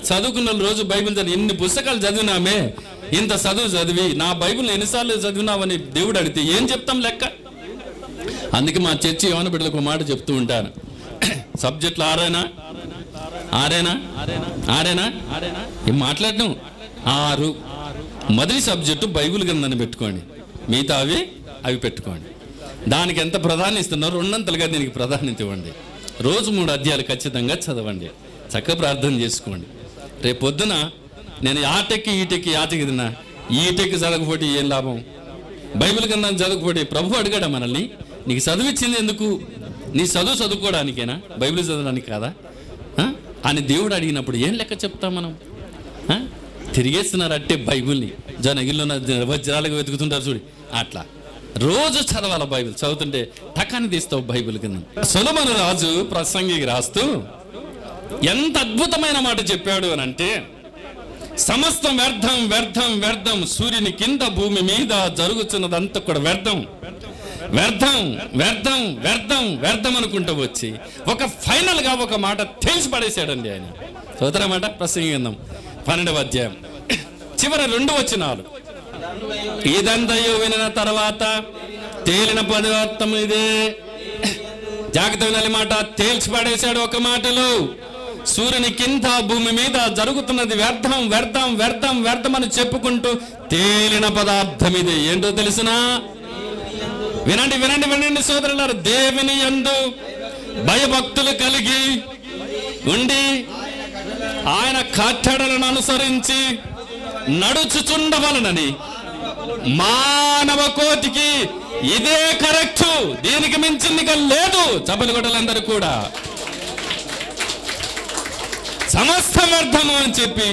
చదువుకున్న రోజు బైబిల్ చదివి ఎన్ని పుస్తకాలు చదివినామే, ఇంత చదివి నా బైబిల్ ఎన్నిసార్లు చదివినావని దేవుడు అడిగితే ఏం చెప్తాం లెక్క? అందుకే మా చర్చి యవ్వన బిడ్డలకు ఒక మాట చెప్తూ ఉంటాను, సబ్జెక్టులు ఆరేనా ఏం మాట్లాడటం 6. మొదటి సబ్జెక్టు బైబిల్ గ్రంథాన్ని పెట్టుకోండి, మిగతా అవి పెట్టుకోండి. దానికి ఎంత ప్రాధాన్యత ఇస్తున్నారో 2 దీనికి ప్రాధాన్యత ఇవ్వండి. రోజు 3 అధ్యాయాలు ఖచ్చితంగా చదవండి, చక్కగా ప్రార్థన చేసుకోండి. రేపు పొద్దున నేను ఈటెక్కి తిన్నా, ఈటెక్కి చదవకపోతే ఏం లాభం? బైబిల్ గ్రంథాన్ని చదవకపోతే ప్రభు అడిగాడా మనల్ని, నీకు చదివిచ్చింది ఎందుకు? నీ చదువుకోవడానికేనా, బైబిల్ చదవడానికి కాదా అని దేవుడు అడిగినప్పుడు ఏం లెక్క చెప్తాం మనం? తిరిగేస్తున్నారు అట్టే బైబిల్ని, జనగిల్లో వజ్రాలకు వెతుకుతుంటారు చూడు, అట్లా రోజు చదవాలి. బైబిల్ చదువుతుంటే టకాన్ని తీస్తావు బైబిల్ కింద. సొలొమోను రాజు ప్రసంగికి రాస్తూ ఎంత అద్భుతమైన మాట చెప్పాడు అని అంటే, సమస్తం వ్యర్థం వ్యర్థం వ్యర్థం, సూర్యుని కింద భూమి మీద జరుగుతున్నదంతా కూడా వ్యర్థం వ్యర్థం వ్యర్థం వ్యర్థం వ్యర్థం అనుకుంటూ వచ్చి ఒక ఫైనల్గా ఒక మాట తెలిసి పడేశాడండి ఆయన. చదువుతారా మాట? ప్రసంగి గ్రంథం 12వ అధ్యాయం చివరి 2 వచనాలు. ఇదంతయు వినిన తర్వాత తేలిన పదార్థం ఇదే. జాగ్రత్త వినాలి మాట, తేల్చి పడేశాడు ఒక మాటలో. సూర్యుని కింద భూమి మీద జరుగుతున్నది వ్యర్థం వ్యర్థం వ్యర్థం వ్యర్థం అని చెప్పుకుంటూ తేలిన పదార్థం ఇదే. ఏంటో తెలుసునా? వినండి వినండి వినండి సోదరులారా, దేవుని యందు భయభక్తులు కలిగి ఉండి ఆయన కట్టడలను అనుసరించి నడుచుచుండవలనని మానవ కోటికి ఇదే కరెక్ట్, దీనికి మించిందిగా లేదు. చప్పలు కొట్టాలందరూ కూడా. సమస్త వ్యర్థము అని చెప్పి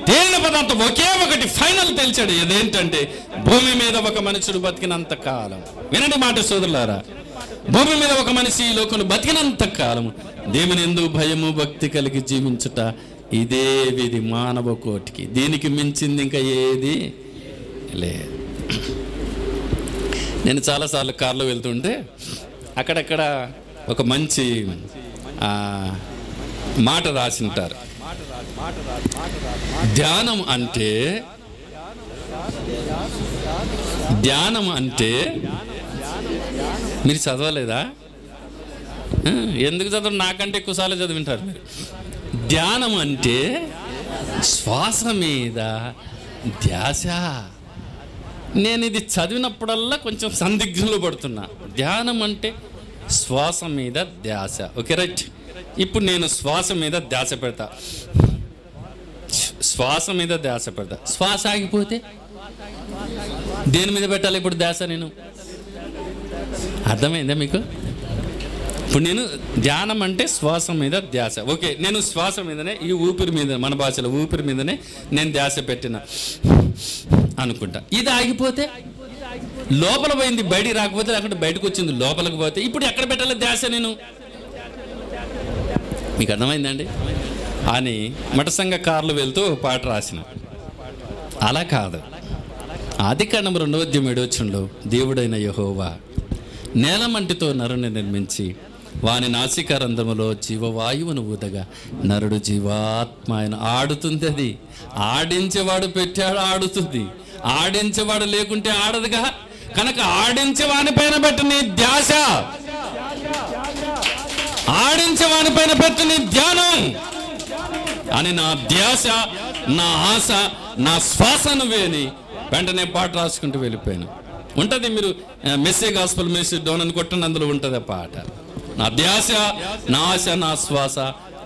తేలిన పదార్థం ఒకే ఒకటి ఫైనల్ తెలిచాడు. ఇదేంటంటే భూమి మీద ఒక మనుషుడు బతికినంత కాలం, వినండి మాట సోదరులారా, భూమి మీద ఒక మనిషి ఈ లోకంలో బతికినంత కాలము దేవుని యందు భయము భక్తి కలిగి జీవించుట ఇదే విధి మానవ కోటికి, దీనికి మించింది ఇంకా ఏది లేదు. నేను చాలాసార్లు కారులో వెళ్తుంటే అక్కడక్కడ ఒక మంచి మాట రాసింటారు, ధ్యానం అంటే మీరు చదవలేదా? ఎందుకు చదవరు? నాకంటే ఎక్కువసార్లు చదివింటారు మీరు. ధ్యానం అంటే శ్వాస మీద ధ్యాస. నేను ఇది చదివినప్పుడల్లా కొంచెం సందిగ్ధంలో పడుతున్నా. ధ్యానం అంటే శ్వాస మీద ధ్యాస. Okay right. ఇప్పుడు నేను శ్వాస మీద ధ్యాస పెడతా, శ్వాస మీద ధ్యాస పెడతా. శ్వాస ఆగిపోతే దేని మీద పెట్టాలి ఇప్పుడు ధ్యాస? నేను అర్థమైందా మీకు? ఇప్పుడు నేను ధ్యానం అంటే శ్వాస మీద ధ్యాస. ఓకే, నేను శ్వాస మీదనే, ఈ ఊపిరి మీద, మన భాషలో ఊపిరి మీదనే నేను ధ్యాస పెట్టిన అనుకుంటా. ఇది ఆగిపోతే లోపల పోయింది, బయటికి రాకపోతే, లేకుంటే బయటకు వచ్చింది లోపలికి పోతే, ఇప్పుడు ఎక్కడ పెట్టాలి ధ్యాస నేను? మీకు అర్థమైందండి అని మఠసంగ కార్లు వెళ్తూ పాట రాసిన. అలా కాదు. ఆదికాండం 2వ అధ్యాయం 7వ వచనంలో దేవుడైన యెహోవా నేలమంటితో నరుని నిర్మించి వాని నాసికారంధ్రములో జీవవాయువును ఊదగా నరుడు జీవాత్మ ఆయన ఆడుతుంది. అది ఆడించేవాడు పెట్టాడు, ఆడుతుంది. ఆడించేవాడు లేకుంటే ఆడదుగా. కనుక ఆడించేవాని పైన పెట్టు నీ ధ్యాస, ఆడించేవాని పైన పెట్టు నీ ధ్యానం అని నా ధ్యాస, నా ఆశ, నా శ్వాస నువ్వే అని వెంటనే పాట రాసుకుంటూ వెళ్ళిపోయాను. ఉంటుంది, మీరు మెస్సే గాస్పల్ మెస్సే డోన్ అని కొట్టండి, అందులో ఉంటుంది ఆ పాట. నా ధ్యాస, నా ఆశ, నా శ్వాస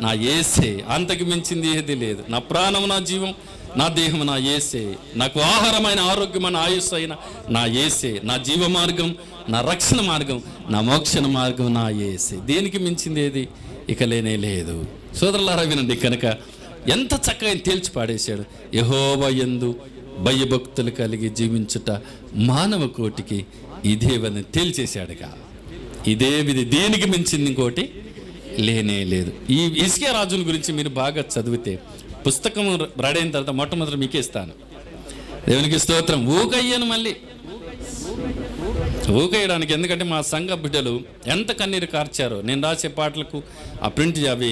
నా యేసే, అంతకు మించింది ఏది లేదు. నా ప్రాణం, నా జీవం, నా దేహం నా యేసే. నాకు ఆహారమైన ఆరోగ్యమైన ఆయుస్సు అయిన నా యేసే. నా జీవ మార్గం, నా రక్షణ మార్గం, నా మోక్షణ మార్గం నా యేసే. దేనికి మించింది ఏది ఇక లేనే లేదు. సోదరులారా వినండి, కనుక ఎంత చక్కగా తేల్చి పాడేశాడు. యెహోవా యందు భయభక్తులు కలిగి జీవించుట మానవ కోటికి ఇదేవని తేల్చేశాడుగా. ఇదే విధి, దేనికి మించింది ఇంకోటి లేనే లేదు. ఈ హిజ్కియా రాజుల గురించి మీరు బాగా చదివితే, పుస్తకం రెడీ అయిన తర్వాత మొట్టమొదటి మీకే ఇస్తాను. దేవునికి స్తోత్రం. ఊకయ్యాను మళ్ళీ ఊకేయడానికి. ఎందుకంటే మా సంఘ బిడ్డలు ఎంత కన్నీరు కార్చారో. నేను రాసే పాటలకు ఆ ప్రింట్ అవి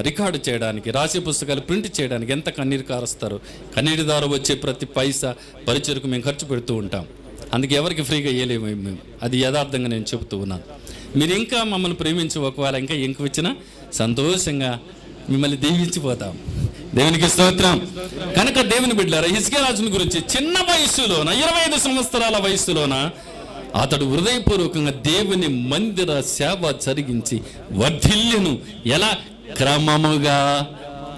రికార్డు చేయడానికి, రాసే పుస్తకాలు ప్రింట్ చేయడానికి ఎంత కన్నీరు కారుస్తారో. కన్నీరు ద్వారా వచ్చే ప్రతి పైసా పరిచయకు మేము ఖర్చు పెడుతూ ఉంటాం. అందుకే ఎవరికి ఫ్రీగా ఇవ్వలేము మేము. అది యథార్థంగా నేను చెబుతూ ఉన్నాను. మీరు ఇంకా మమ్మల్ని ప్రేమించి ఒకవేళ ఇంకా ఇచ్చినా సంతోషంగా మిమ్మల్ని దీవించిపోతాం. దేవునికి స్తోత్రం. కనుక దేవుని బిడ్డలారా, హిజ్కియా రాజుని గురించి చిన్న వయస్సులోన 25 సంవత్సరాల వయస్సులోన అతడు హృదయపూర్వకంగా దేవుని మందిర సేవ జరిగించి వర్ధిల్లెను. ఎలా? క్రమముగా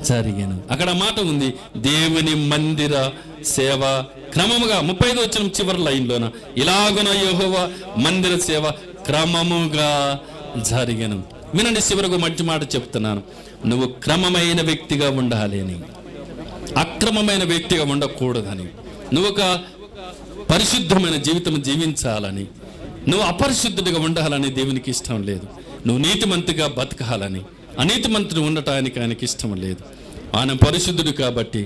జరిగాను. అక్కడ మాట ఉంది, దేవుని మందిర సేవ క్రమముగా. 35వ వచనం చివరి లైన్లోన ఇలాగున యెహోవా మందిర సేవ క్రమముగా జరిగాను. వినండి, చివరకు మంచి మాట చెప్తున్నాను. నువ్వు క్రమమైన వ్యక్తిగా ఉండాలి అని, అక్రమమైన వ్యక్తిగా ఉండకూడదని, నువ్వు ఒక పరిశుద్ధమైన జీవితం జీవించాలని, నువ్వు అపరిశుద్ధుడిగా ఉండాలని దేవునికి ఇష్టం లేదు. నువ్వు నీతిమంతుగా బతకాలని, అనీతిమంతుడు ఉండటానికి ఆయనకి ఇష్టం లేదు. ఆయన పరిశుద్ధుడు కాబట్టి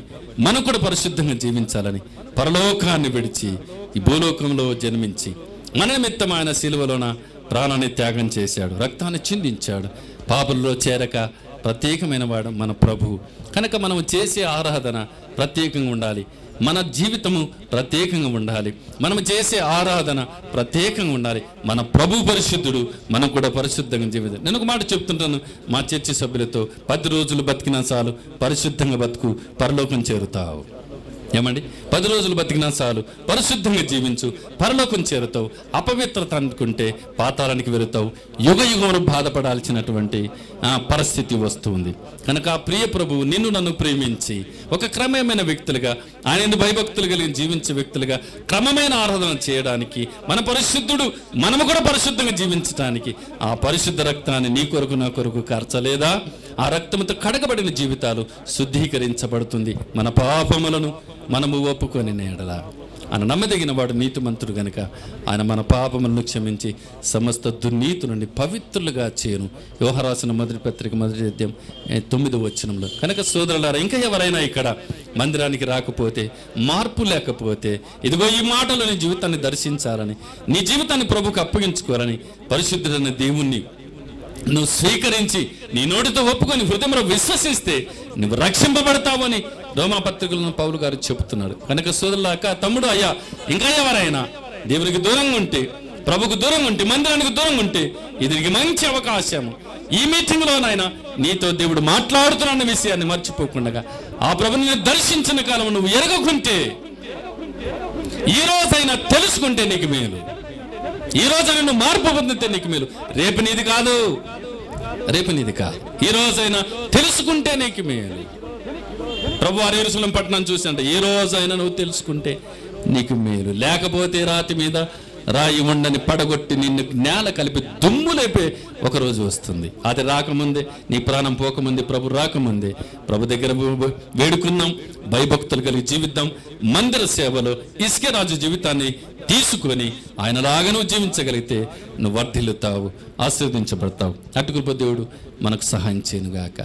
మనం కూడా పరిశుద్ధంగా జీవించాలని పరలోకాన్ని విడిచి ఈ భూలోకంలో జన్మించి మన నిమిత్తం ఆయన శిలువలోన ప్రాణాన్ని త్యాగం చేశాడు, రక్తాన్ని చిందించాడు. పాపంలో చేరక ప్రత్యేకమైన వాడు మన ప్రభువు. కనుక మనం చేసే ఆరాధన ప్రత్యేకంగా ఉండాలి, మన జీవితము ప్రత్యేకంగా ఉండాలి, మనం చేసే ఆరాధన ప్రత్యేకంగా ఉండాలి. మన ప్రభు పరిశుద్ధుడు, మనం కూడా పరిశుద్ధంగా జీవితం. నేను ఒక మాట చెప్తుంటాను మా చర్చి సభ్యులతో, 10 రోజులు బతికినా చాలు, పరిశుద్ధంగా బతుకు, పరలోకం చేరుతావు. ఏమండి? 10 రోజులు బతికినా చాలు, పరిశుద్ధంగా జీవించు, పరలోకం చేరుతావు. అపవిత్రత అనుకుంటే పాతాళానికి వెళుతావు, యుగ యుగమును బాధపడాల్సినటువంటి పరిస్థితి వస్తుంది. కనుక ఆ ప్రియ ప్రభువు నిన్ను నన్ను ప్రేమించి ఒక క్రమమైన వ్యక్తులుగా, ఆయన భయభక్తులు కలిగి జీవించే వ్యక్తులుగా క్రమమైన ఆరాధన చేయడానికి, మన పరిశుద్ధుడు మనము కూడా పరిశుద్ధంగా జీవించడానికి ఆ పరిశుద్ధ రక్తాన్ని నీ కొరకు నా కొరకు కార్చలేదా? ఆ రక్తముతో కడగబడిన జీవితాలు శుద్ధీకరించబడుతుంది. మన పాపములను మనము ఒప్పుకొని నేడలా ఆయన నమ్మదగిన వాడు నీతిమంతుడు గనుక ఆయన మన పాపములను క్షమించి సమస్త దుర్నీతి నుండి పవిత్రులుగా చేయను. యోహాను రాసిన మొదటి పత్రిక 1వ అధ్యాయం 9వ వచనంలో. కనుక సోదరులారా, ఇంకా ఎవరైనా ఇక్కడ మందిరానికి రాకపోతే, మార్పు లేకపోతే, ఇదిగో ఈ మాటలు నీ జీవితాన్ని దర్శించాలని, నీ జీవితాన్ని ప్రభుకు అప్పగించుకోవాలని, పరిశుద్ధుడైన దేవుణ్ణి నువ్వు స్వీకరించి నీ నోటితో ఒప్పుకొని హృదయంలో విశ్వసిస్తే నువ్వు రక్షింపబడతావని రోమాపత్రికలను పౌలు గారు చెబుతున్నాడు. కనుక సోదరులాక, తమ్ముడు, అయ్యా, ఇంకా ఎవరైనా దేవునికి దూరంగా ఉంటే, ప్రభుకు దూరంగా ఉంటే, మందిరానికి దూరంగా ఉంటే, ఇది మంచి అవకాశం. ఈ మీటింగ్లోనైనా నీతో దేవుడు మాట్లాడుతున్న విషయాన్ని మర్చిపోకుండా ఆ ప్రభుని దర్శించిన కాలం నువ్వు ఎరగకుంటే, ఈ రోజైనా తెలుసుకుంటే నీకు మేలు. ఈ రోజైనా నువ్వు మార్పు పొందితే నీకు మేలు. రేపు నీది కాదు. ఈ రోజైనా తెలుసుకుంటే నీకు మేలు. ప్రభు యెరూషలేము పట్టణం చూసంటే ఏ రోజైనా నువ్వు తెలుసుకుంటే నీకు మేలు. లేకపోతే రాతి మీద రాయి ఉండని పడగొట్టి నిన్ను నేల కలిపి దుమ్ము లేపే ఒకరోజు వస్తుంది. అది రాకముందే, నీ ప్రాణం పోకముందే, ప్రభు రాకముందే ప్రభు దగ్గర వేడుకున్నాం, భయభక్తులు కలిగి జీవిద్దాం. మందిర సేవలో హిజ్కియా రాజు జీవితాన్ని తీసుకొని ఆయనలాగా నువ్వు జీవించగలిగితే నువ్వు వర్ధిల్లుతావు, ఆశీర్వదించబడతావు. అటు కృప దేవుడు మనకు సహాయం చేయనుగాక.